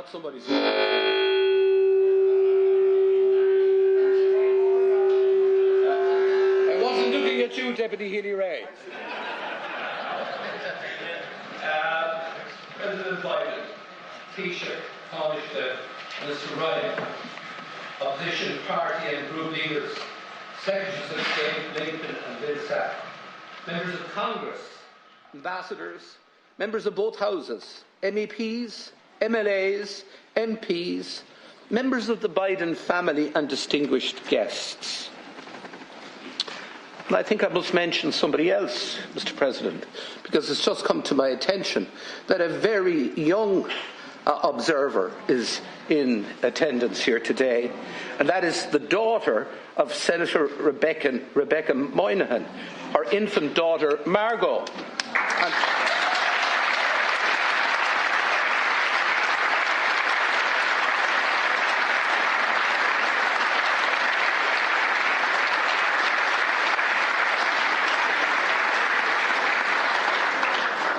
not somebody's. I wasn't looking at you, Deputy Healy-Rae. President Biden, Taoiseach, Taoiseach, Mr. Ryan, opposition party and group leaders, Secretaries of State Lincoln and Bill Sapp, members of Congress, ambassadors, members of both houses, MEPs, MLAs, MPs, members of the Biden family and distinguished guests. And I think I must mention somebody else, Mr. President, because it's just come to my attention that a very young observer is in attendance here today, and that is the daughter of Senator Rebecca Moynihan, her infant daughter Margot.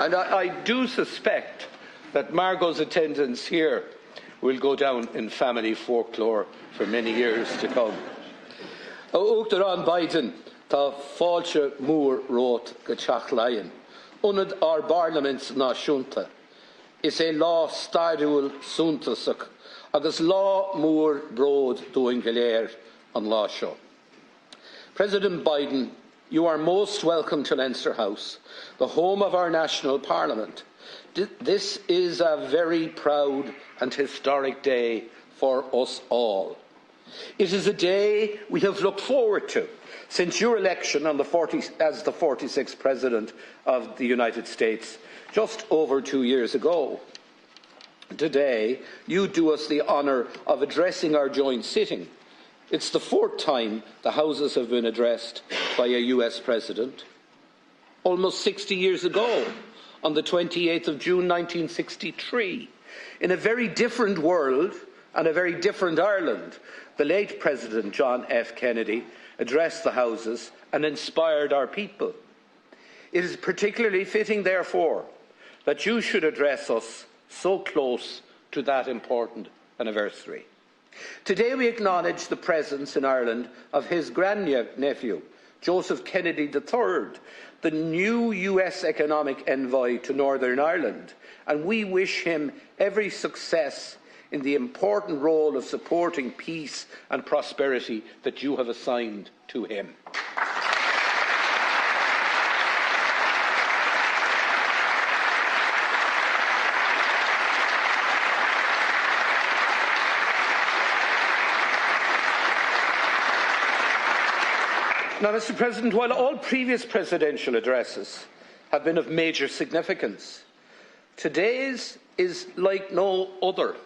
And I do suspect that Margot's attendance here will go down in family folklore for many years to come. Uachtar an Biden tá fáilte mór rót go teach lion. Unad our Parliaments náisiúnta. Is é lá stairiúil súntasach agus lá mór bród dúin go léir an lá seo. President Biden, you are most welcome to Leinster House, the home of our national parliament. This is a very proud and historic day for us all. It is a day we have looked forward to since your election as the 46th President of the United States just over 2 years ago. Today, you do us the honour of addressing our joint sitting. It's the fourth time the Houses have been addressed by a US President. Almost 60 years ago, on the 28th of June 1963, in a very different world and a very different Ireland, the late President John F. Kennedy addressed the Houses and inspired our people. It is particularly fitting, therefore, that you should address us so close to that important anniversary. Today we acknowledge the presence in Ireland of his grandnephew, Joseph Kennedy III, the new US economic envoy to Northern Ireland, and we wish him every success in the important role of supporting peace and prosperity that you have assigned to him. Now, Mr. President, while all previous presidential addresses have been of major significance, today's is like no other,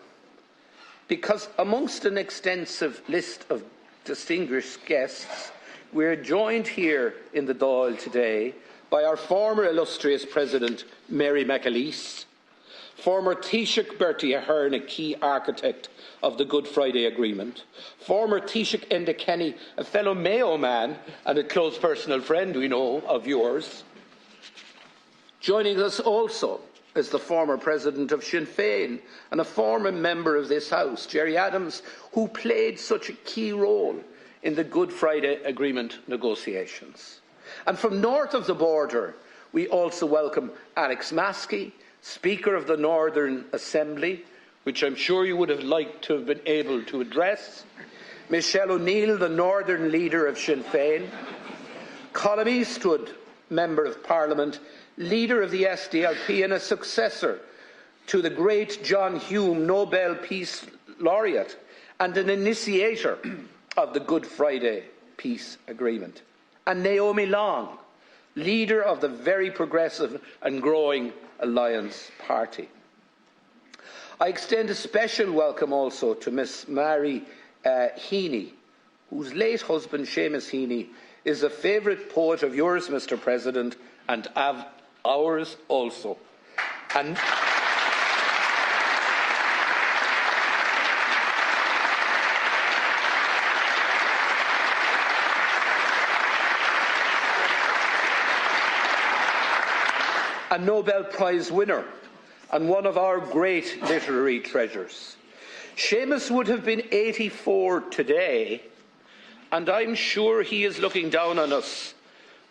because amongst an extensive list of distinguished guests, we are joined here in the Dáil today by our former illustrious President, Mary McAleese, former Taoiseach Bertie Ahern, a key architect of the Good Friday Agreement, former Taoiseach Enda Kenny, a fellow Mayo man and a close personal friend, we know, of yours. Joining us also is the former President of Sinn Féin and a former member of this House, Gerry Adams, who played such a key role in the Good Friday Agreement negotiations. And from north of the border, we also welcome Alex Maskey, Speaker of the Northern Assembly, which I'm sure you would have liked to have been able to address, Michelle O'Neill, the Northern Leader of Sinn Féin, Colm Eastwood, Member of Parliament, Leader of the SDLP and a successor to the great John Hume, Nobel Peace Laureate, and an initiator of the Good Friday Peace Agreement, and Naomi Long, Leader of the very progressive and growing Alliance Party. I extend a special welcome also to Miss Mary Heaney, whose late husband, Seamus Heaney, is a favourite poet of yours, Mr. President, and of ours also. And a Nobel Prize winner and one of our great literary treasures. Seamus would have been 84 today, and I'm sure he is looking down on us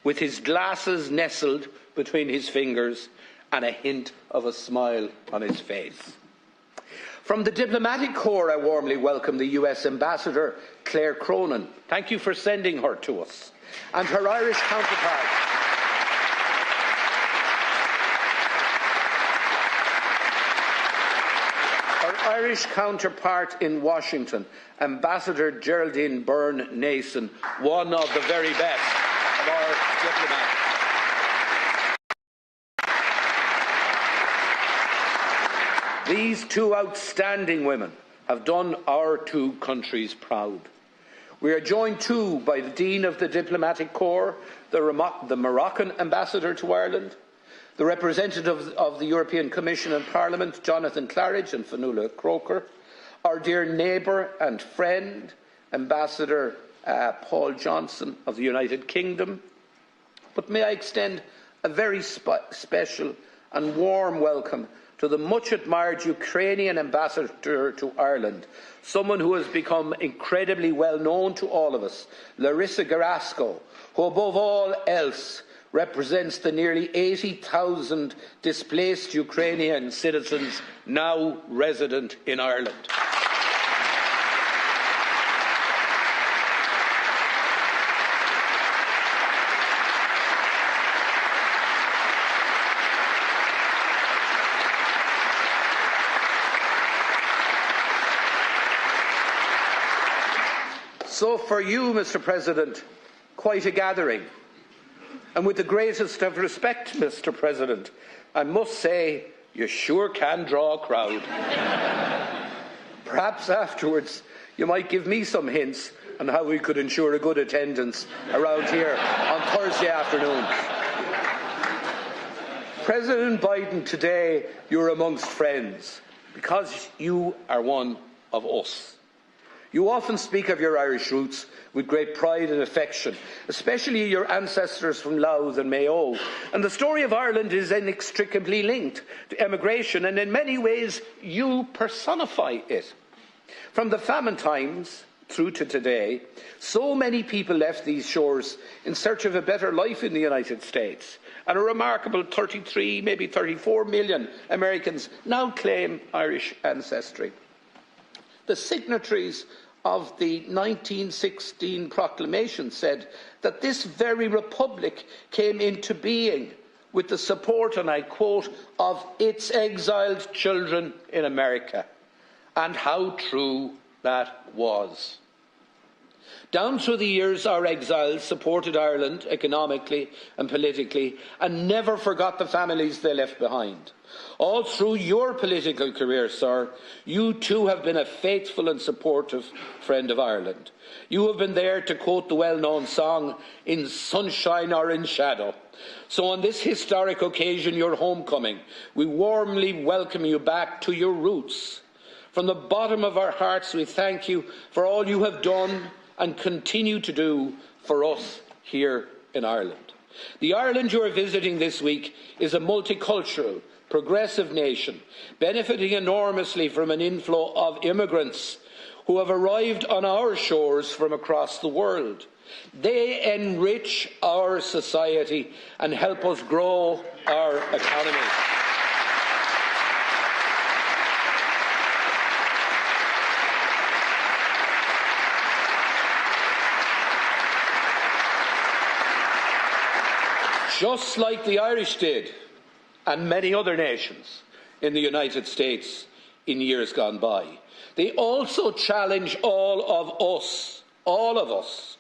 with his glasses nestled between his fingers and a hint of a smile on his face. From the diplomatic corps, I warmly welcome the U.S. Ambassador, Claire Cronin. Thank you for sending her to us. And her Irish counterpart. Her Irish counterpart in Washington, Ambassador Geraldine Byrne-Nason, one of the very best of our diplomats. These two outstanding women have done our two countries proud. We are joined too by the Dean of the Diplomatic Corps, the Moroccan Ambassador to Ireland, the representatives of the European Commission and Parliament, Jonathan Claridge and Fionnuala Croker, our dear neighbour and friend, Ambassador Paul Johnson of the United Kingdom. But may I extend a very special and warm welcome to the much-admired Ukrainian ambassador to Ireland, someone who has become incredibly well known to all of us, Larissa Garasko, who above all else represents the nearly 80,000 displaced Ukrainian citizens now resident in Ireland. So for you, Mr. President, quite a gathering. And with the greatest of respect, Mr. President, I must say you sure can draw a crowd. Perhaps afterwards you might give me some hints on how we could ensure a good attendance around here on Thursday afternoon. President Biden, today you're amongst friends because you are one of us. You often speak of your Irish roots with great pride and affection, especially your ancestors from Louth and Mayo. And the story of Ireland is inextricably linked to emigration, and in many ways you personify it. From the famine times through to today, so many people left these shores in search of a better life in the United States. And a remarkable 33, maybe 34 million Americans now claim Irish ancestry. The signatories of the 1916 proclamation said that this very republic came into being with the support, and I quote, of its exiled children in America. And how true that was. Down through the years, our exiles supported Ireland economically and politically and never forgot the families they left behind. All through your political career, sir, you too have been a faithful and supportive friend of Ireland. You have been there, to quote the well-known song, in sunshine or in shadow. So on this historic occasion, your homecoming, we warmly welcome you back to your roots. From the bottom of our hearts, we thank you for all you have done and continue to do for us here in Ireland. The Ireland you are visiting this week is a multicultural, progressive nation, benefiting enormously from an inflow of immigrants who have arrived on our shores from across the world. They enrich our society and help us grow our economy. Just like the Irish did, and many other nations in the United States in years gone by, they also challenge all of us,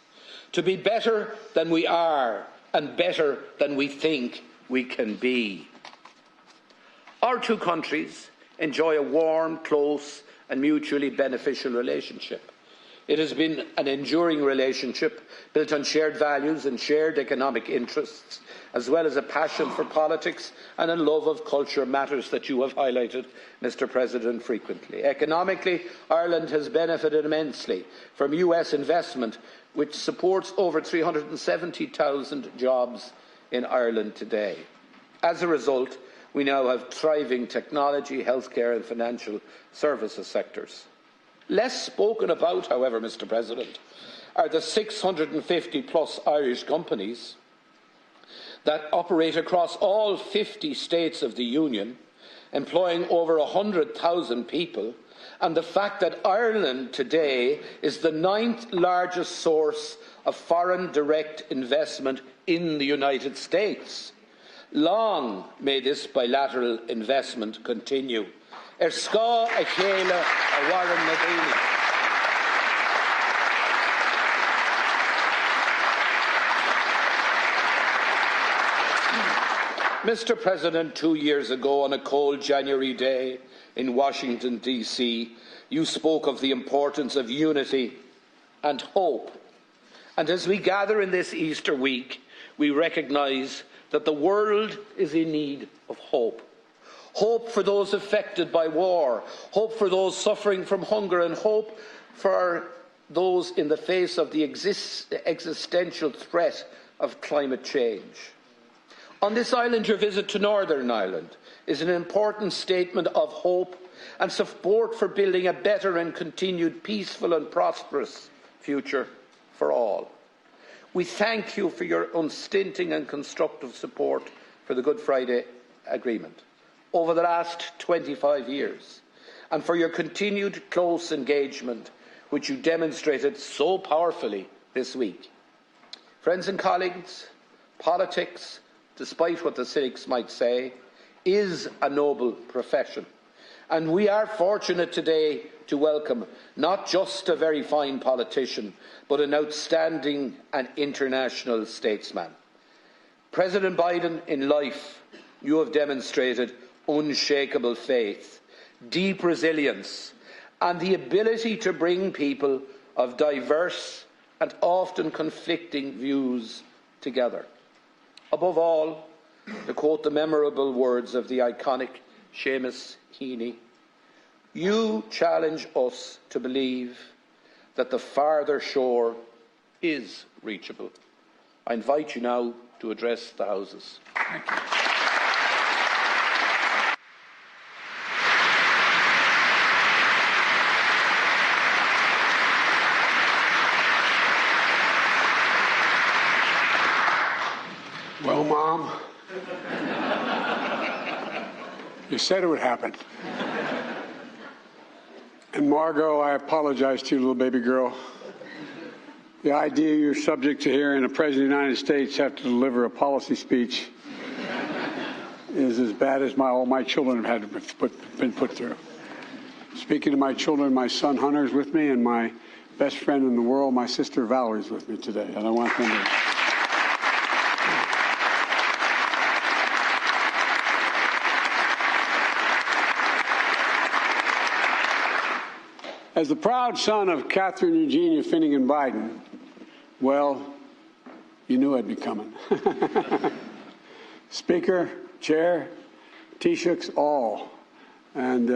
to be better than we are and better than we think we can be. Our two countries enjoy a warm, close and mutually beneficial relationship. It has been an enduring relationship built on shared values and shared economic interests, as well as a passion for politics and a love of culture, matters that you have highlighted, Mr. President, frequently. Economically, Ireland has benefited immensely from U.S. investment, which supports over 370,000 jobs in Ireland today. As a result, we now have thriving technology, healthcare and financial services sectors. Less spoken about, however, Mr. President, are the 650+ Irish companies that operate across all 50 states of the Union, employing over 100,000 people, and the fact that Ireland today is the 9th largest source of foreign direct investment in the United States. Long may this bilateral investment continue. Ska a chéile a Warren Nadini. Mr. President, 2 years ago on a cold January day in Washington, D.C., you spoke of the importance of unity and hope. And as we gather in this Easter week, we recognise that the world is in need of hope. Hope for those affected by war, hope for those suffering from hunger, and hope for those in the face of the existential threat of climate change. On this island, your visit to Northern Ireland is an important statement of hope and support for building a better and continued peaceful and prosperous future for all. We thank you for your unstinting and constructive support for the Good Friday Agreement over the last 25 years, and for your continued close engagement, which you demonstrated so powerfully this week. Friends and colleagues, politics, despite what the cynics might say, is a noble profession. And we are fortunate today to welcome not just a very fine politician, but an outstanding and international statesman. President Biden, in life, you have demonstrated unshakable faith, deep resilience, and the ability to bring people of diverse and often conflicting views together. Above all, to quote the memorable words of the iconic Seamus Heaney, you challenge us to believe that the farther shore is reachable. I invite you now to address the Houses. Thank you. Well, Mom, you said it would happen. And Margot, I apologize to you, little baby girl. The idea you're subject to hearing a President of the United States have to deliver a policy speech is as bad as all my children have had been put through. Speaking to my children, my son Hunter is with me, and my best friend in the world, my sister Valerie, is with me today. And I want them to... As the proud son of Catherine Eugenia Finnegan Biden, well, you knew I'd be coming. Speaker, Chair, Taoiseachs, all, and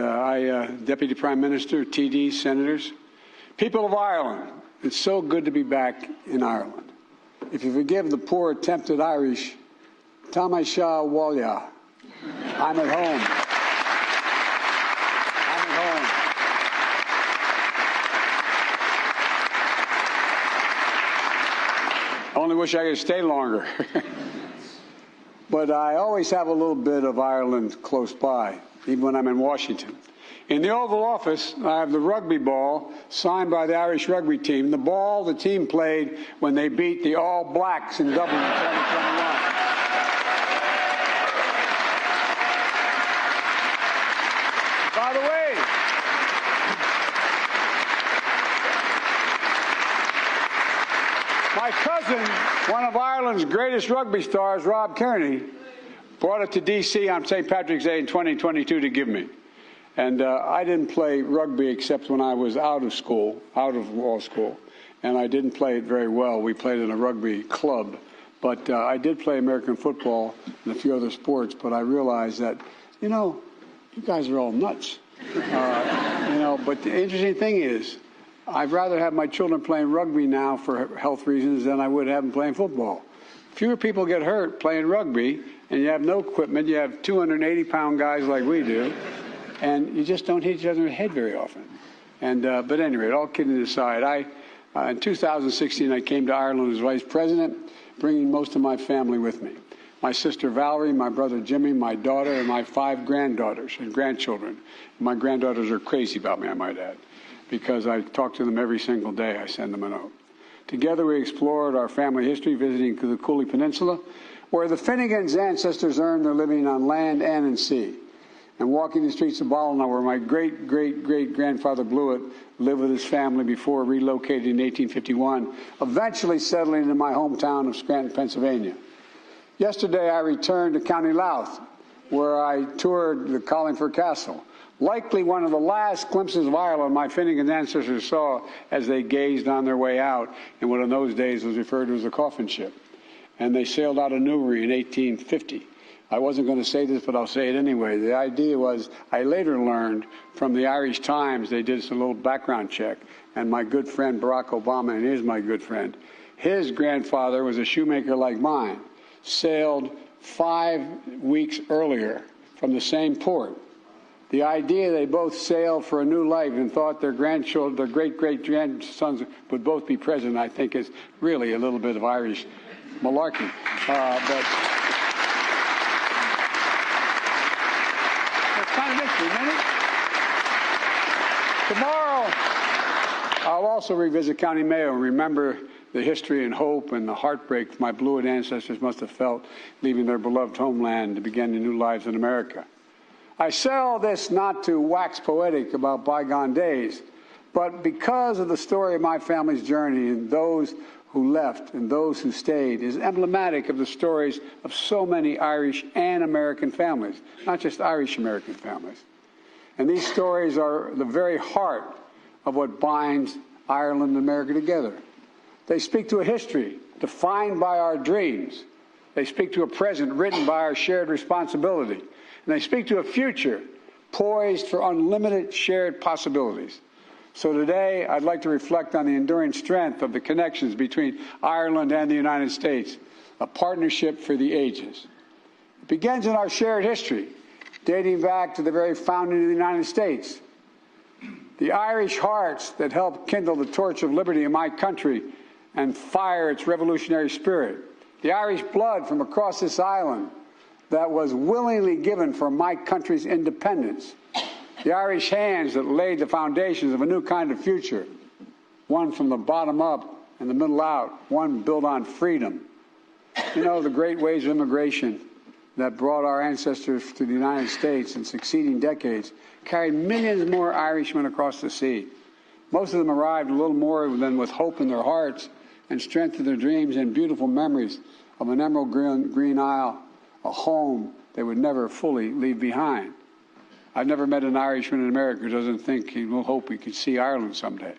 Deputy Prime Minister, TDs, Senators, people of Ireland, it's so good to be back in Ireland. If you forgive the poor attempted Irish, Táimid Shah Walya, I'm at home. I only wish I could stay longer. But I always have a little bit of Ireland close by, even when I'm in Washington. In the Oval Office, I have the rugby ball signed by the Irish rugby team, the ball the team played when they beat the All Blacks in Dublin in 2021. By the way, my cousin, one of Ireland's greatest rugby stars, Rob Kearney, brought it to D.C. on St. Patrick's Day in 2022 to give me. And I didn't play rugby except when I was out of law school, and I didn't play it very well. We played in a rugby club, but I did play American football and a few other sports, but I realized that, you guys are all nuts. But the interesting thing is, I'd rather have my children playing rugby now for health reasons than I would have them playing football. Fewer people get hurt playing rugby, and you have no equipment. You have 280-pound guys like we do, and you just don't hit each other in the head very often. And but anyway, all kidding aside, in 2016 I came to Ireland as vice president, bringing most of my family with me. My sister Valerie, my brother Jimmy, my daughter, and my 5 granddaughters and grandchildren. My granddaughters are crazy about me, I might add, because I talk to them every single day. I send them a note. Together we explored our family history, visiting the Cooley Peninsula, where the Finnegans' ancestors earned their living on land and in sea, and walking the streets of Ballina, where my great-great-great-grandfather Blewett lived with his family before relocating in 1851, eventually settling in my hometown of Scranton, Pennsylvania. Yesterday I returned to County Louth, where I toured the Carlingford Castle, likely one of the last glimpses of Ireland my Finnegan ancestors saw as they gazed on their way out in what in those days was referred to as a coffin ship. And they sailed out of Newry in 1850. I wasn't going to say this, but I'll say it anyway. The idea was, I later learned from the Irish Times, they did some little background check, and my good friend Barack Obama, and he is my good friend, his grandfather was a shoemaker like mine, sailed 5 weeks earlier from the same port. The idea they both sailed for a new life and thought their grandchildren, their great-great-grandsons would both be president, I think is really a little bit of Irish malarkey. But it's kind of interesting, isn't it? Tomorrow, I'll also revisit County Mayo and remember the history and hope and the heartbreak my Blewett ancestors must have felt leaving their beloved homeland to begin new lives in America. I say all this not to wax poetic about bygone days, but because of the story of my family's journey and those who left and those who stayed is emblematic of the stories of so many Irish and American families, not just Irish-American families. And these stories are the very heart of what binds Ireland and America together. They speak to a history defined by our dreams. They speak to a present written by our shared responsibility. And they speak to a future poised for unlimited shared possibilities. So today, I'd like to reflect on the enduring strength of the connections between Ireland and the United States, a partnership for the ages. It begins in our shared history, dating back to the very founding of the United States. The Irish hearts that helped kindle the torch of liberty in my country and fire its revolutionary spirit. The Irish blood from across this island that was willingly given for my country's independence. The Irish hands that laid the foundations of a new kind of future, one from the bottom up and the middle out, one built on freedom. You know, the great waves of immigration that brought our ancestors to the United States in succeeding decades carried millions more Irishmen across the sea. Most of them arrived a little more than with hope in their hearts and strength in their dreams and beautiful memories of an emerald green isle, a home they would never fully leave behind. I've never met an Irishman in America who doesn't think he will hope he could see Ireland someday.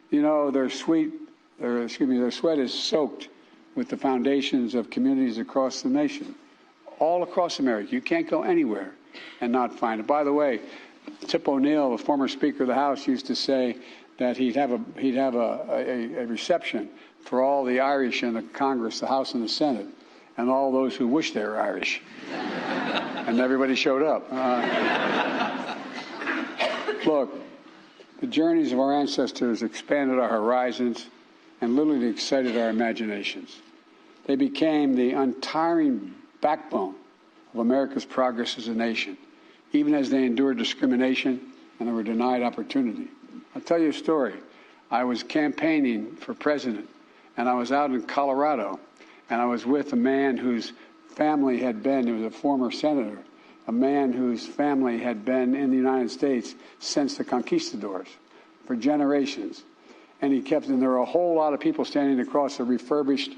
You know, their sweat is soaked with the foundations of communities across the nation, all across America. You can't go anywhere and not find it. By the way, Tip O'Neill, the former Speaker of the House, used to say that he'd have a reception for all the Irish in the Congress, the House and the Senate, and all those who wish they were Irish. And everybody showed up. Look, the journeys of our ancestors expanded our horizons and literally excited our imaginations. They became the untiring backbone of America's progress as a nation, even as they endured discrimination and they were denied opportunity. I'll tell you a story. I was campaigning for president, and I was out in Colorado, and I was with a man whose family had been, he was a former senator, a man whose family had been in the United States since the conquistadors for generations. And there were a whole lot of people standing across a refurbished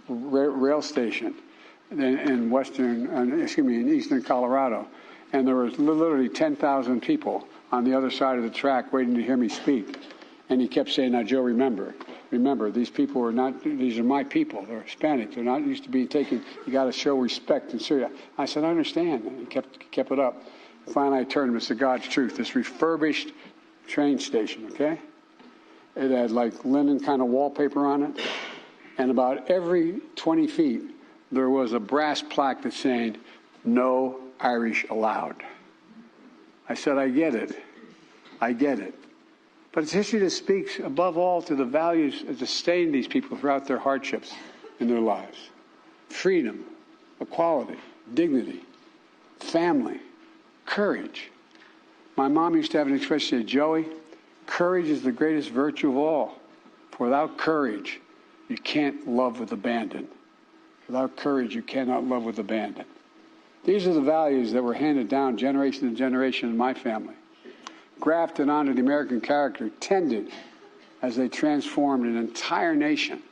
rail station in eastern Colorado. And there was literally 10,000 people on the other side of the track waiting to hear me speak. And he kept saying, "Now, Joe, remember, these people are not, these are my people. They're Hispanic. They're not used to being taken. You got to show respect and serious." I said, "I understand." And he kept it up. Finally, I turned to him and said, "God's truth, this refurbished train station, okay? It had like linen kind of wallpaper on it. And about every 20 feet, there was a brass plaque that's saying, "No Irish allowed." I said, I get it. I get it. But it's history that speaks above all to the values that sustain these people throughout their hardships in their lives. Freedom, equality, dignity, family, courage. My mom used to have an expression, say, "Joey, courage is the greatest virtue of all. For without courage, you can't love with abandon. Without courage, you cannot love with abandon." These are the values that were handed down generation to generation in my family, grafted onto the American character, tended as they transformed an entire nation.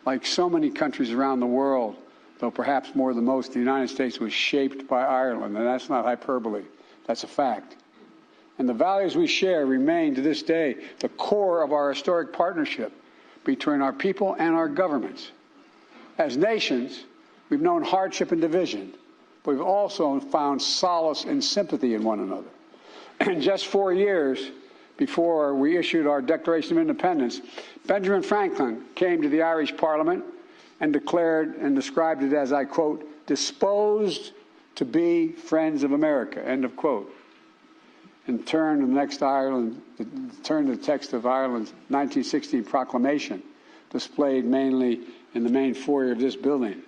Like so many countries around the world, though perhaps more than most, the United States was shaped by Ireland, and that's not hyperbole. That's a fact. And the values we share remain to this day the core of our historic partnership between our people and our governments. As nations, we've known hardship and division, but we've also found solace and sympathy in one another. And just 4 years before we issued our Declaration of Independence, Benjamin Franklin came to the Irish Parliament and declared and described it as, I quote, "disposed to be friends of America," end of quote. In turn, the text of Ireland's 1916 proclamation, displayed mainly in the main foyer of this building,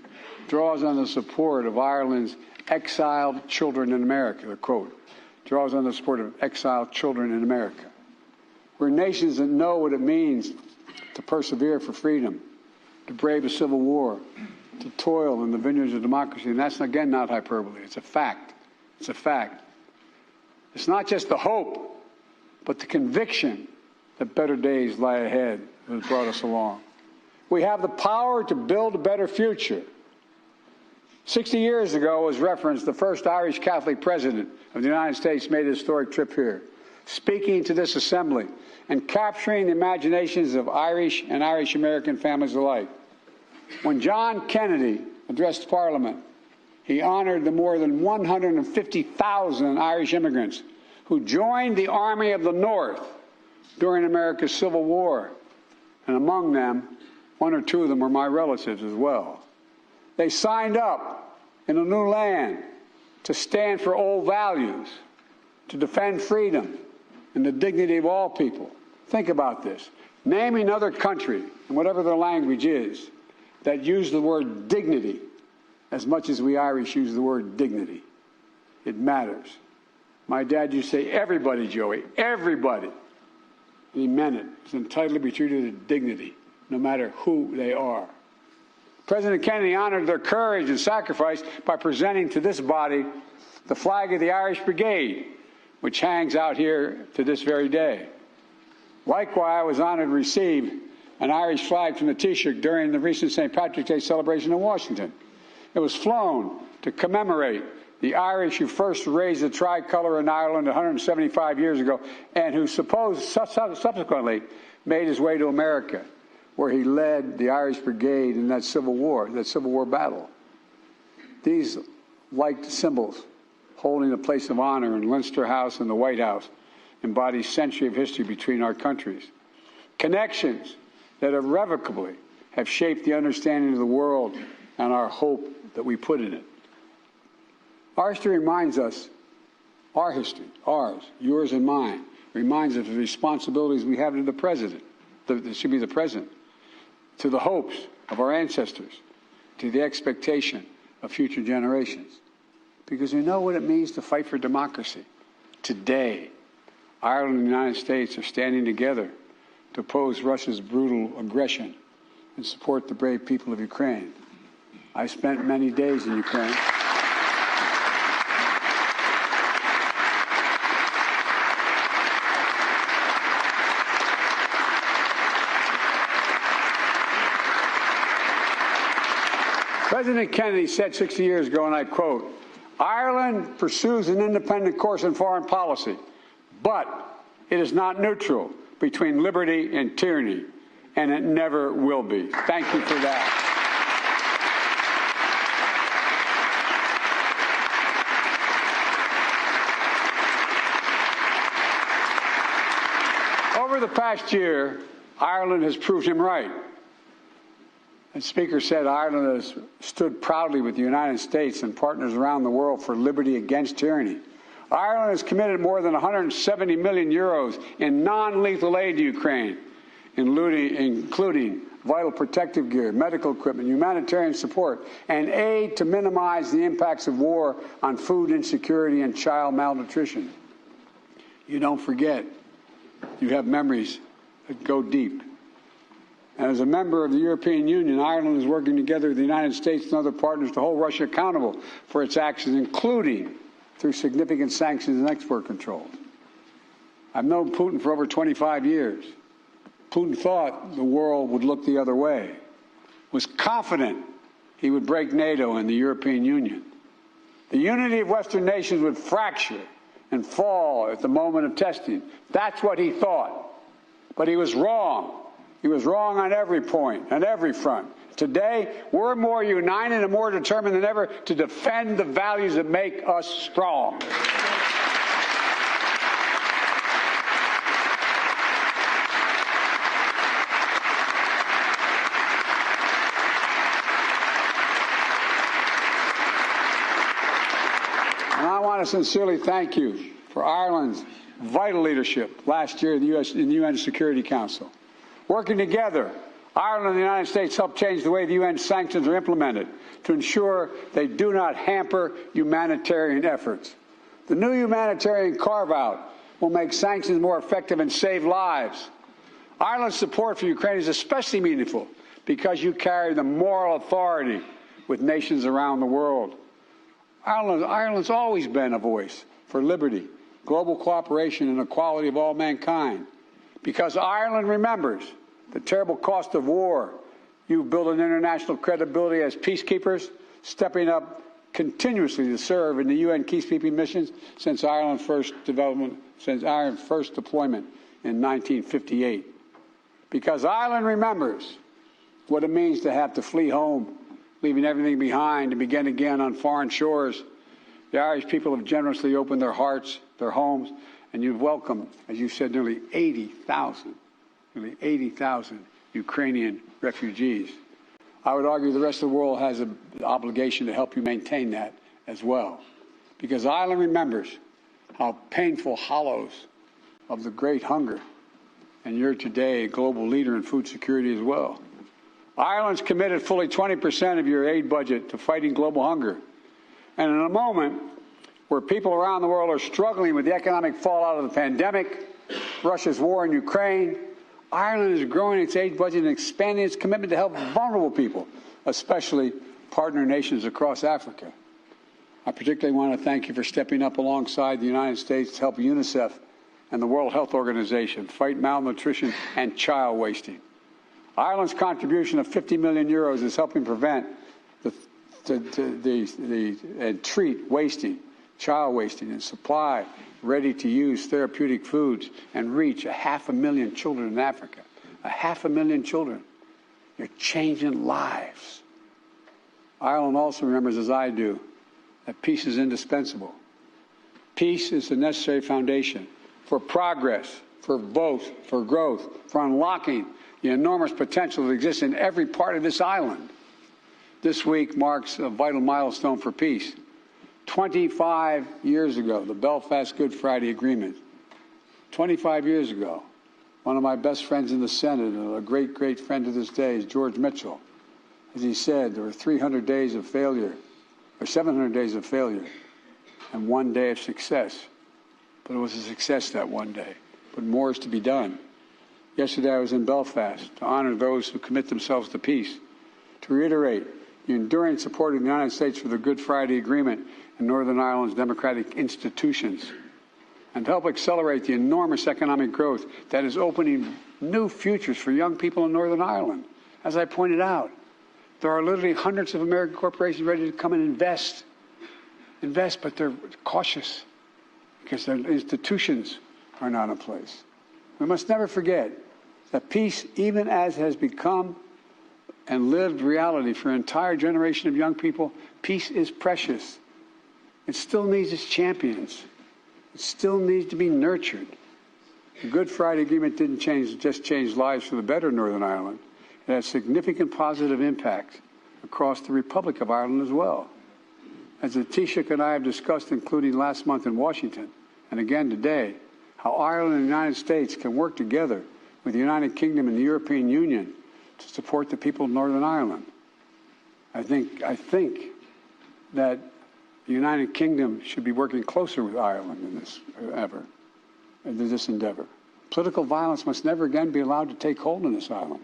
draws on the support of Ireland's exiled children in America, quote, draws on the support of exiled children in America. We're nations that know what it means to persevere for freedom, to brave a civil war, to toil in the vineyards of democracy. And that's, again, not hyperbole. It's a fact. It's a fact. It's not just the hope, but the conviction that better days lie ahead that has brought us along. We have the power to build a better future. 60 years ago, as referenced, the first Irish Catholic president of the United States made a historic trip here, speaking to this assembly and capturing the imaginations of Irish and Irish-American families alike. When John Kennedy addressed Parliament, he honored the more than 150,000 Irish immigrants who joined the Army of the North during America's Civil War. And among them, 1 or 2 of them were my relatives as well. They signed up in a new land to stand for old values, to defend freedom and the dignity of all people. Think about this. Name another country, and whatever their language is, that use the word dignity as much as we Irish use the word dignity. It matters. My dad used to say, "Everybody, Joey, everybody." And he meant it. It's entitled to be treated with dignity, no matter who they are. President Kennedy honored their courage and sacrifice by presenting to this body the flag of the Irish Brigade, which hangs out here to this very day. Likewise, I was honored to receive an Irish flag from the Taoiseach during the recent St. Patrick's Day celebration in Washington. It was flown to commemorate the Irish who first raised the tricolour in Ireland 175 years ago and who subsequently made his way to America, where he led the Irish Brigade in that Civil War battle. These liked symbols, holding a place of honor in Leinster House and the White House, embody a century of history between our countries. Connections that irrevocably have shaped the understanding of the world and our hope that we put in it. Our history reminds us, our history, ours, yours and mine, reminds us of the responsibilities we have to the president, that should be the present, to the hopes of our ancestors, to the expectation of future generations. Because we know what it means to fight for democracy. Today, Ireland and the United States are standing together to oppose Russia's brutal aggression and support the brave people of Ukraine. I spent many days in Ukraine. President Kennedy said 60 years ago, and I quote, "Ireland pursues an independent course in foreign policy, but it is not neutral between liberty and tyranny, and it never will be." Thank you for that. Over the past year, Ireland has proved him right. As Speaker said, Ireland has stood proudly with the United States and partners around the world for liberty against tyranny. Ireland has committed more than 170 million euros in non-lethal aid to Ukraine, including vital protective gear, medical equipment, humanitarian support, and aid to minimize the impacts of war on food insecurity and child malnutrition. You don't forget. You have memories that go deep. And as a member of the European Union, Ireland is working together with the United States and other partners to hold Russia accountable for its actions, including through significant sanctions and export controls. I've known Putin for over 25 years. Putin thought the world would look the other way, was confident he would break NATO and the European Union. The unity of Western nations would fracture and fall at the moment of testing. That's what he thought. But he was wrong. He was wrong on every point, on every front. Today, we're more united and more determined than ever to defend the values that make us strong. And I want to sincerely thank you for Ireland's vital leadership last year in the UN Security Council. Working together, Ireland and the United States helped change the way the UN sanctions are implemented to ensure they do not hamper humanitarian efforts. The new humanitarian carve-out will make sanctions more effective and save lives. Ireland's support for Ukraine is especially meaningful because you carry the moral authority with nations around the world. Ireland's always been a voice for liberty, global cooperation, and equality of all mankind. Because Ireland remembers the terrible cost of war, you've built an international credibility as peacekeepers, stepping up continuously to serve in the UN peacekeeping missions since Ireland's first deployment in 1958. Because Ireland remembers what it means to have to flee home, leaving everything behind to begin again on foreign shores. The Irish people have generously opened their hearts, their homes, and you've welcomed, as you said, nearly 80,000 Ukrainian refugees. I would argue the rest of the world has an obligation to help you maintain that as well. Because Ireland remembers how painful hollows of the great hunger, and you're today a global leader in food security as well. Ireland's committed fully 20% of your aid budget to fighting global hunger. And in a moment where people around the world are struggling with the economic fallout of the pandemic, Russia's war in Ukraine, Ireland is growing its aid budget and expanding its commitment to help vulnerable people, especially partner nations across Africa. I particularly want to thank you for stepping up alongside the United States to help UNICEF and the World Health Organization fight malnutrition and child wasting. Ireland's contribution of 50 million euros is helping prevent and treat wasting, child wasting, and supply ready-to-use therapeutic foods and reach 500,000 children in Africa. 500,000 children. You're changing lives. Ireland also remembers, as I do, that peace is indispensable. Peace is the necessary foundation for progress, for growth, for unlocking the enormous potential that exists in every part of this island. This week marks a vital milestone for peace. 25 years ago, the Belfast Good Friday Agreement. 25 years ago, one of my best friends in the Senate, and a great, great friend to this day, is George Mitchell. As he said, there were 300 days of failure, or 700 days of failure, and 1 day of success. But it was a success that one day. But more is to be done. Yesterday I was in Belfast to honor those who commit themselves to peace, to reiterate the enduring support of the United States for the Good Friday Agreement and Northern Ireland's democratic institutions, and to help accelerate the enormous economic growth that is opening new futures for young people in Northern Ireland. As I pointed out, there are literally hundreds of American corporations ready to come and invest, but they're cautious because their institutions are not in place. We must never forget that peace, even as has become and lived reality for an entire generation of young people, peace is precious. It still needs its champions. It still needs to be nurtured. The Good Friday Agreement didn't just change lives for the better in Northern Ireland. It has significant positive impact across the Republic of Ireland as well. As the Taoiseach and I have discussed, including last month in Washington, and again today, how Ireland and the United States can work together with the United Kingdom and the European Union to support the people of Northern Ireland. I think that the United Kingdom should be working closer with Ireland in this endeavor. Political violence must never again be allowed to take hold in this island.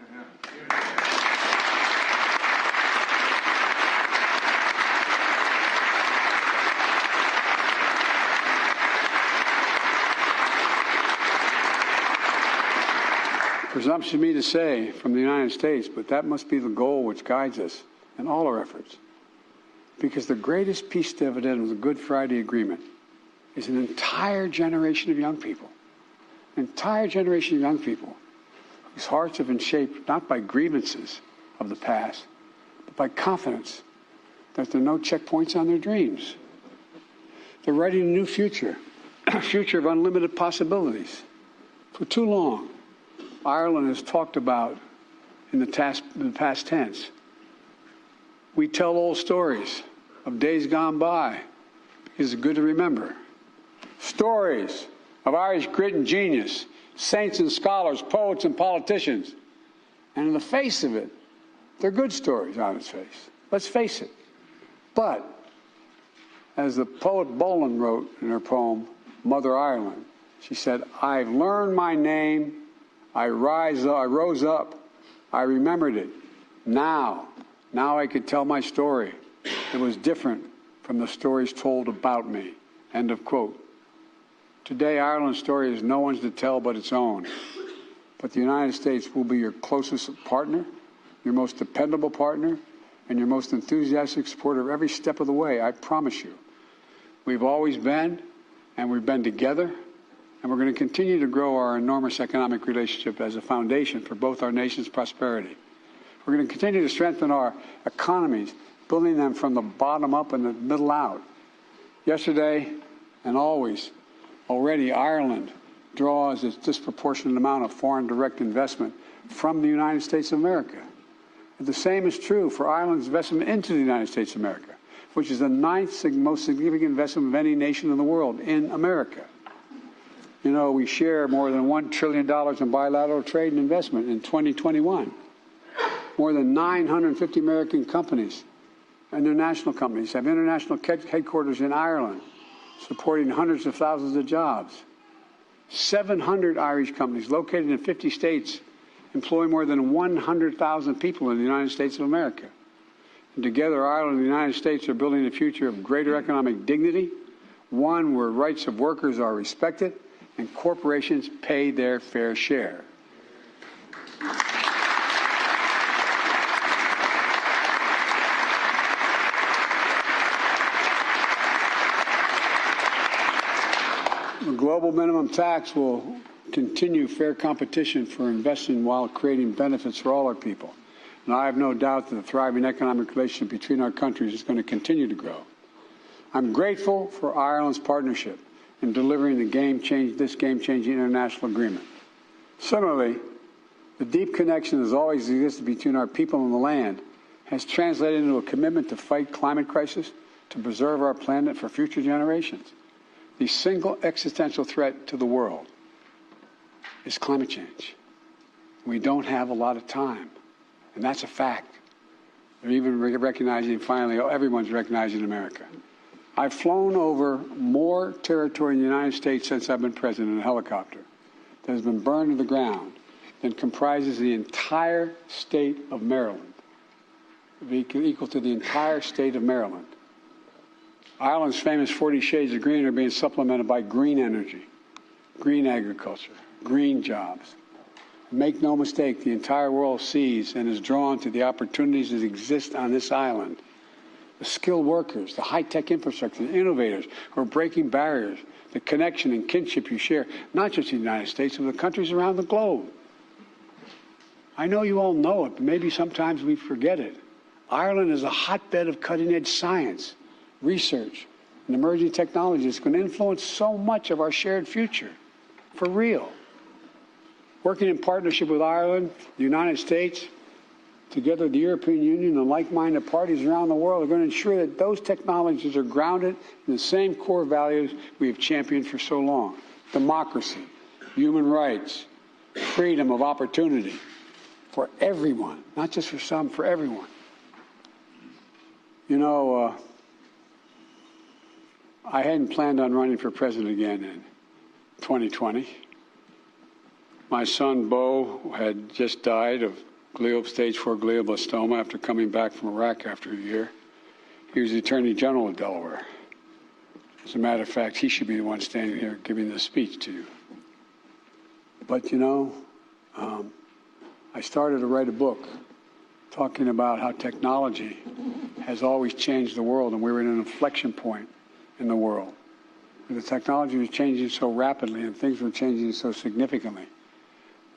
Presumption me to say from the United States, but that must be the goal which guides us in all our efforts. Because the greatest peace dividend of the Good Friday Agreement is an entire generation of young people, whose hearts have been shaped not by grievances of the past, but by confidence that there are no checkpoints on their dreams. They're writing a new future, a future of unlimited possibilities. For too long, Ireland has talked about in the past tense. We tell old stories of days gone by because it's good to remember. Stories of Irish grit and genius, saints and scholars, poets and politicians. And in the face of it, they're good stories on its face. Let's face it. But, as the poet Bolan wrote in her poem, Mother Ireland, she said, I've learned my name, I rose up, I remembered it. Now I could tell my story. It was different from the stories told about me. End of quote. Today, Ireland's story is no one's to tell but its own. But the United States will be your closest partner, your most dependable partner, and your most enthusiastic supporter every step of the way, I promise you. We've always been, and we've been together, and we're going to continue to grow our enormous economic relationship as a foundation for both our nation's prosperity. We're going to continue to strengthen our economies, building them from the bottom up and the middle out. Yesterday and already Ireland draws a disproportionate amount of foreign direct investment from the United States of America. And the same is true for Ireland's investment into the United States of America, which is the ninth most significant investment of any nation in the world in America. You know, we share more than $1 trillion in bilateral trade and investment in 2021. More than 950 American companies, international companies, have international headquarters in Ireland, supporting hundreds of thousands of jobs. 700 Irish companies located in 50 states employ more than 100,000 people in the United States of America. And together, Ireland and the United States are building a future of greater economic dignity, one where rights of workers are respected and corporations pay their fair share. The global minimum tax will continue fair competition for investing while creating benefits for all our people. And I have no doubt that the thriving economic relationship between our countries is going to continue to grow. I'm grateful for Ireland's partnership in delivering this game-changing international agreement. Similarly, the deep connection that has always existed between our people and the land has translated into a commitment to fight climate crisis, to preserve our planet for future generations. The single existential threat to the world is climate change. We don't have a lot of time, and that's a fact. They're even recognizing, finally, everyone's recognizing America. I've flown over more territory in the United States since I've been president in a helicopter that has been burned to the ground than comprises the entire state of Maryland, equal to the entire state of Maryland. Ireland's famous 40 shades of green are being supplemented by green energy, green agriculture, green jobs. Make no mistake, the entire world sees and is drawn to the opportunities that exist on this island. The skilled workers, the high-tech infrastructure, the innovators who are breaking barriers, the connection and kinship you share, not just in the United States, but the countries around the globe. I know you all know it, but maybe sometimes we forget it. Ireland is a hotbed of cutting-edge science, research, and emerging technology that's going to influence so much of our shared future, for real. Working in partnership with Ireland, the United States, Together, the European Union and like-minded parties around the world are going to ensure that those technologies are grounded in the same core values we have championed for so long: democracy, human rights, freedom of opportunity for everyone, not just for some, for everyone. You know, I hadn't planned on running for president again in 2020. My son, Bo, had just died of stage 4 glioblastoma after coming back from Iraq after a year. He was the Attorney General of Delaware. As a matter of fact, he should be the one standing here giving this speech to you. But, you know, I started to write a book talking about how technology has always changed the world, and we were in an inflection point in the world. And the technology was changing so rapidly and things were changing so significantly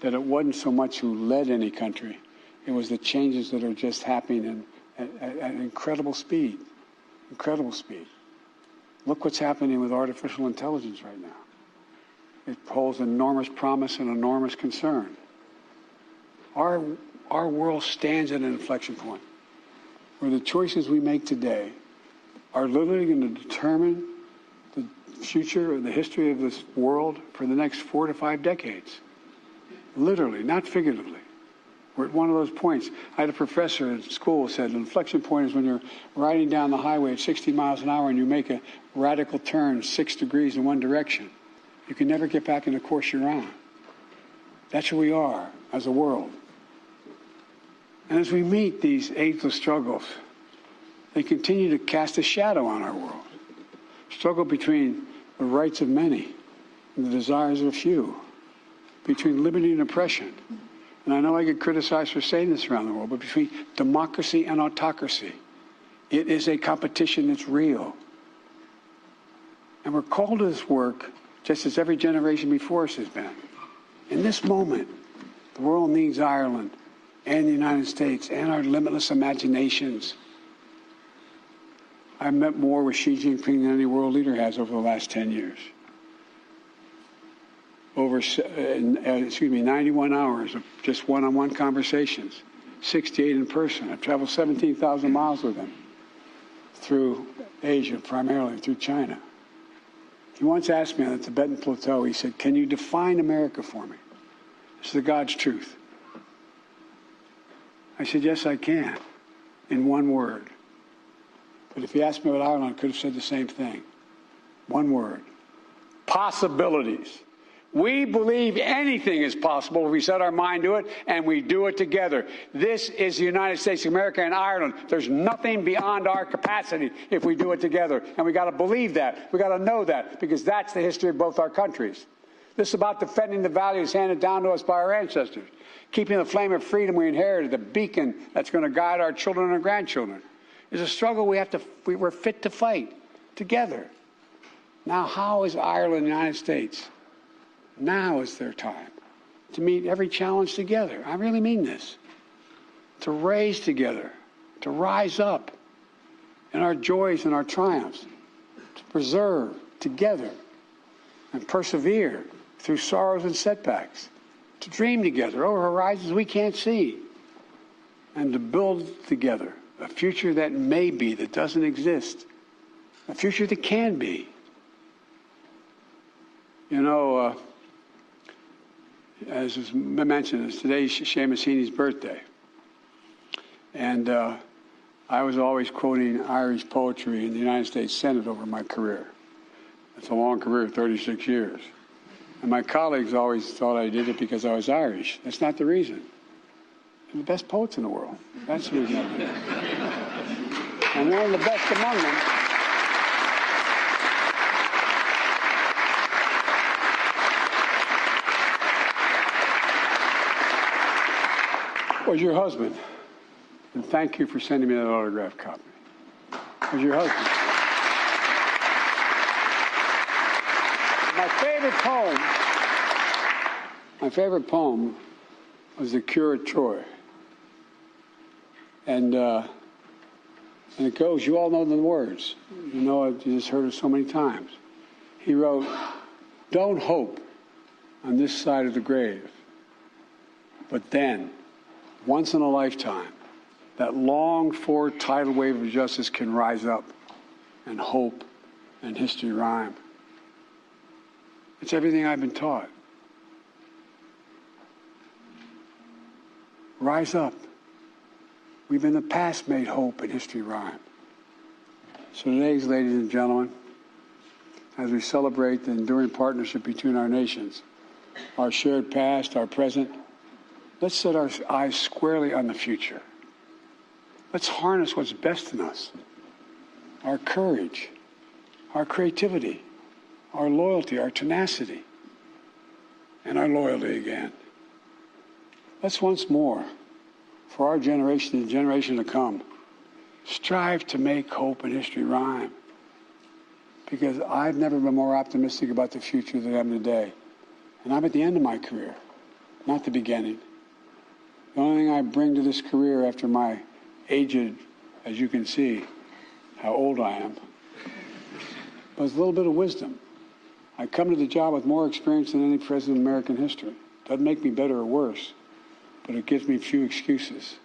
that it wasn't so much who led any country, it was the changes that are just happening at incredible speed. Incredible speed. Look what's happening with artificial intelligence right now. It holds enormous promise and enormous concern. Our world stands at an inflection point where the choices we make today are literally going to determine the future or the history of this world for the next 4 to 5 decades. Literally, not figuratively. We're at one of those points. I had a professor at school who said an inflection point is when you're riding down the highway at 60 miles an hour and you make a radical turn 6 degrees in one direction. You can never get back in the course you're on. That's where we are as a world. And as we meet these ageless struggles, they continue to cast a shadow on our world. Struggle between the rights of many and the desires of a few, between liberty and oppression. And I know I get criticized for saying this around the world, but between democracy and autocracy. It is a competition that's real. And we're called to this work just as every generation before us has been. In this moment, the world needs Ireland and the United States and our limitless imaginations. I've met more with Xi Jinping than any world leader has over the last 10 years. 91 hours of just one-on-one conversations, 68 in person. I've traveled 17,000 miles with him through Asia, primarily through China. He once asked me on the Tibetan Plateau, he said, "Can you define America for me? This is the God's truth." I said, "Yes, I can, in one word." But if he asked me about Ireland, I could have said the same thing. One word: possibilities. We believe anything is possible if we set our mind to it, and we do it together. This is the United States of America and Ireland. There's nothing beyond our capacity if we do it together. And we got to believe that. We got to know that, because that's the history of both our countries. This is about defending the values handed down to us by our ancestors, keeping the flame of freedom we inherited, the beacon that's going to guide our children and our grandchildren. It's a struggle we're fit to fight together. Now, how is Ireland and the United States? Now is their time to meet every challenge together. I really mean this. To raise together, to rise up in our joys and our triumphs, to preserve together and persevere through sorrows and setbacks, to dream together over horizons we can't see, and to build together a future that may be, that doesn't exist, a future that can be. You know, as was mentioned, today's Seamus Heaney's birthday. And I was always quoting Irish poetry in the United States Senate over my career. It's a long career, 36 years. And my colleagues always thought I did it because I was Irish. That's not the reason. I'm the best poets in the world. That's the reason I did it. And one of the best among them was your husband. And thank you for sending me that autographed copy. It was your husband. My favorite poem was The Cure at Troy. And it goes, you all know the words. You know it, you just heard it so many times. He wrote, "Don't hope on this side of the grave, but then, once in a lifetime, that longed-for tidal wave of justice can rise up and hope and history rhyme. It's everything I've been taught. Rise up. We've in the past made hope and history rhyme. So today, ladies and gentlemen, as we celebrate the enduring partnership between our nations, our shared past, our present, let's set our eyes squarely on the future. Let's harness what's best in us, our courage, our creativity, our loyalty, our tenacity, and our loyalty again. Let's once more, for our generation and the generation to come, strive to make hope and history rhyme. Because I've never been more optimistic about the future than I am today. And I'm at the end of my career, not the beginning. The only thing I bring to this career after my aged, as you can see, how old I am, was a little bit of wisdom. I come to the job with more experience than any president in American history. Doesn't make me better or worse, but it gives me few excuses.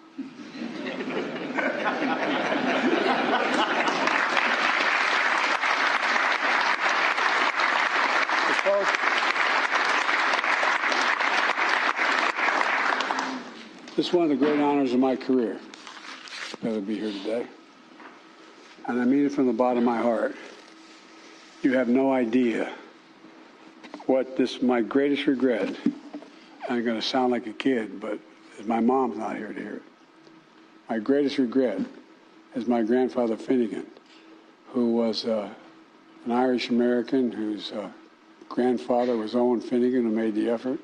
This is one of the great honors of my career, to be here today. And I mean it from the bottom of my heart. You have no idea what my greatest regret, I'm going to sound like a kid, but my mom's not here to hear it. My greatest regret is my grandfather Finnegan, who was an Irish American whose grandfather was Owen Finnegan, who made the effort.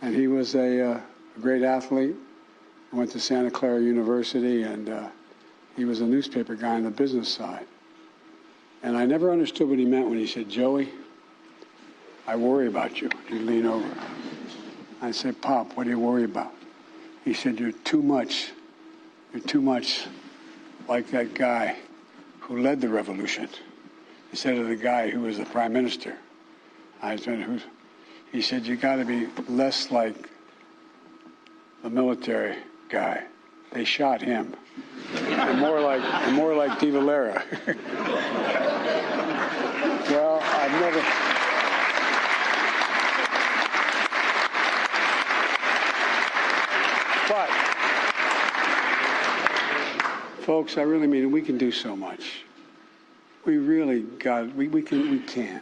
And he was a great athlete. I went to Santa Clara University, and he was a newspaper guy on the business side. And I never understood what he meant when he said, "Joey, I worry about you." He'd lean over. I said, "Pop, what do you worry about?" He said, you're too much like that guy who led the revolution instead of the guy who was the prime minister." I said, he said, "You got to be less like the military guy. They shot him. And more like De Valera." Well, I've never. But, folks, I really mean it. We can do so much. We really we can.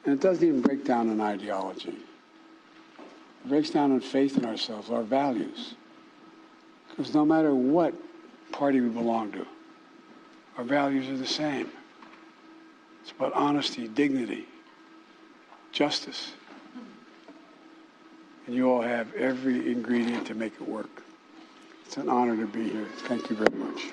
And it doesn't even break down in ideology. It breaks down in faith in ourselves, our values. Because no matter what party we belong to, our values are the same. It's about honesty, dignity, justice. And you all have every ingredient to make it work. It's an honor to be here. Thank you very much.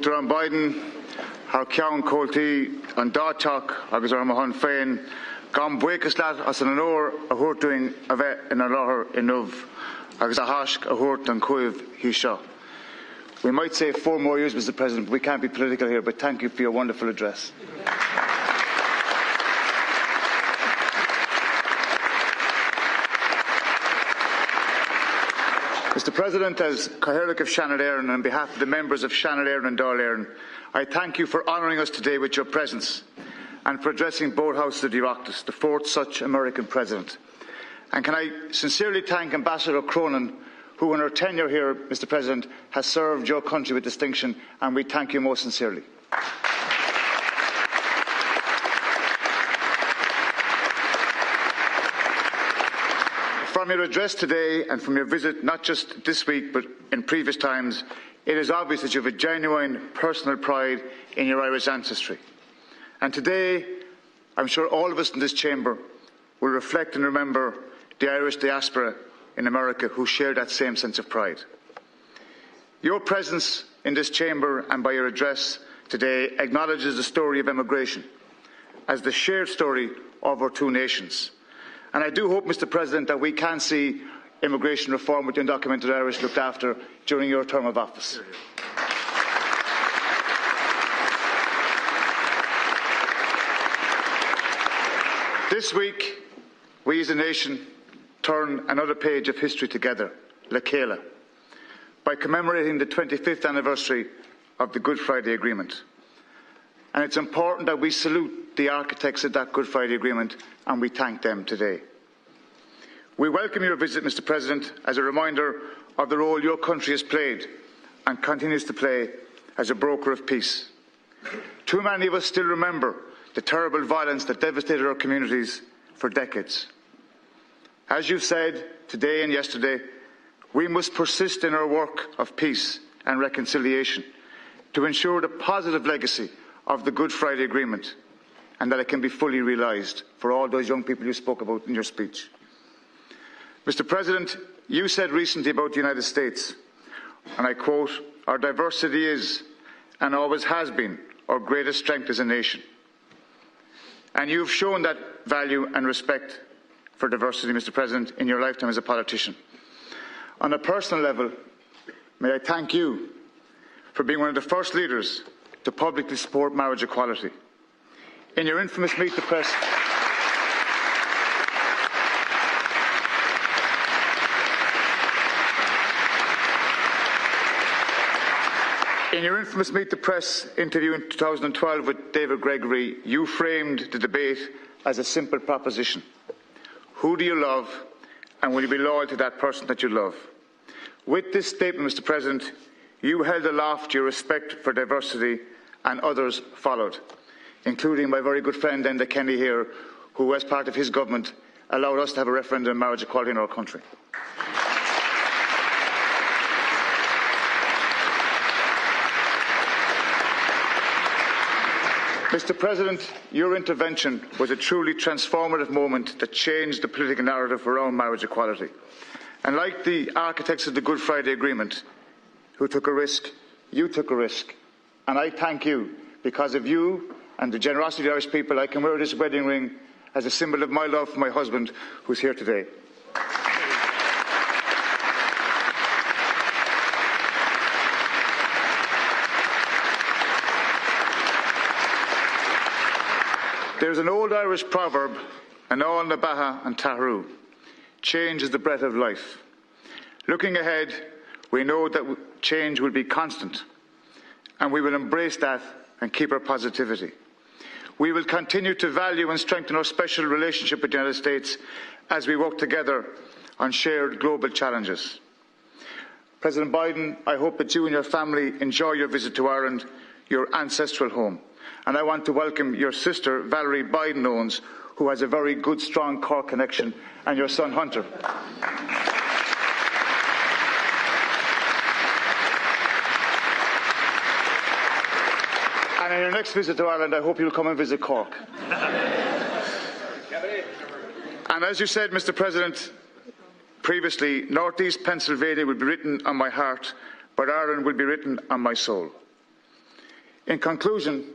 Dr. Biden, har ceann cóiltí an dáteach agus ar mahon féin gan buchas leat as an honor a thuirtuing a bheith ina láthair inmh agus a haisc a thuirt an cuimh hí seo. We might say 4 more years, Mr. President, but we can't be political here, but thank you for your wonderful address. Mr. President, as Cathaoirleach of Shannon Éireann, on behalf of the members of Shannon Éireann and Dáil Éireann, I thank you for honouring us today with your presence and for addressing both houses of the Oireachtas, the 4th such American President. And can I sincerely thank Ambassador Cronin, who in her tenure here, Mr President, has served your country with distinction, and we thank you most sincerely. From your address today and from your visit, not just this week but in previous times, it is obvious that you have a genuine personal pride in your Irish ancestry. And today, I'm sure all of us in this chamber will reflect and remember the Irish diaspora in America who share that same sense of pride. Your presence in this chamber and by your address today acknowledges the story of immigration as the shared story of our two nations. And I do hope, Mr President, that we can see immigration reform with the undocumented Irish looked after during your term of office. This week, we as a nation turn another page of history together, Lekela, by commemorating the 25th anniversary of the Good Friday Agreement. And it's important that we salute the architects of that Good Friday Agreement, and we thank them today. We welcome your visit, Mr President, as a reminder of the role your country has played and continues to play as a broker of peace. Too many of us still remember the terrible violence that devastated our communities for decades. As you said today and yesterday, we must persist in our work of peace and reconciliation to ensure the positive legacy of the Good Friday Agreement and that it can be fully realised for all those young people you spoke about in your speech. Mr President, you said recently about the United States, and I quote, "Our diversity is and always has been our greatest strength as a nation." And you have shown that value and respect for diversity, Mr President, in your lifetime as a politician. On a personal level, may I thank you for being one of the first leaders to publicly support marriage equality. In your infamous Meet the Press, interview in 2012 with David Gregory, you framed the debate as a simple proposition. Who do you love, and will you be loyal to that person that you love? With this statement, Mr President, you held aloft your respect for diversity, and others followed, including my very good friend Enda Kenny here, who, as part of his government, allowed us to have a referendum on marriage equality in our country. Mr President, your intervention was a truly transformative moment that changed the political narrative around marriage equality. And like the architects of the Good Friday Agreement, who took a risk, you took a risk. And I thank you. Because of you and the generosity of the Irish people, I can wear this wedding ring as a symbol of my love for my husband, who is here today. There's an old Irish proverb, "An all na baha and tahrú." Change is the breath of life. Looking ahead, we know that change will be constant, and we will embrace that and keep our positivity. We will continue to value and strengthen our special relationship with the United States as we work together on shared global challenges. President Biden, I hope that you and your family enjoy your visit to Ireland, your ancestral home. And I want to welcome your sister, Valerie Biden-Owens, who has a very good, strong Cork connection, and your son, Hunter. And in your next visit to Ireland, I hope you'll come and visit Cork. And as you said, Mr President, previously, North East Pennsylvania will be written on my heart, but Ireland will be written on my soul. In conclusion,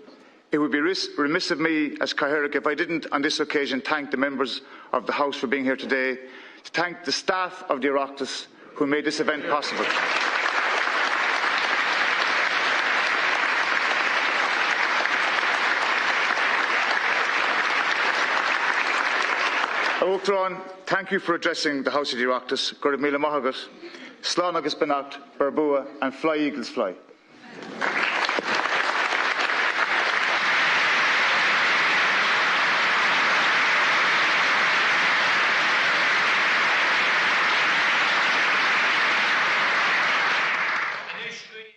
it would be remiss of me as Cathaoirleach if I didn't, on this occasion, thank the members of the House for being here today, to thank the staff of the Oireachtas who made this event possible. Oaktrán, thank you for addressing the House of the Oireachtas. Gurad Mila Mahagat, Slán agus Benacht, Berbua, and Fly Eagles Fly.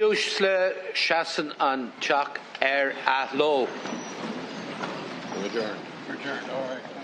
Usle Shasan an Chak Athlo. Adjourned. Adjourned. All right.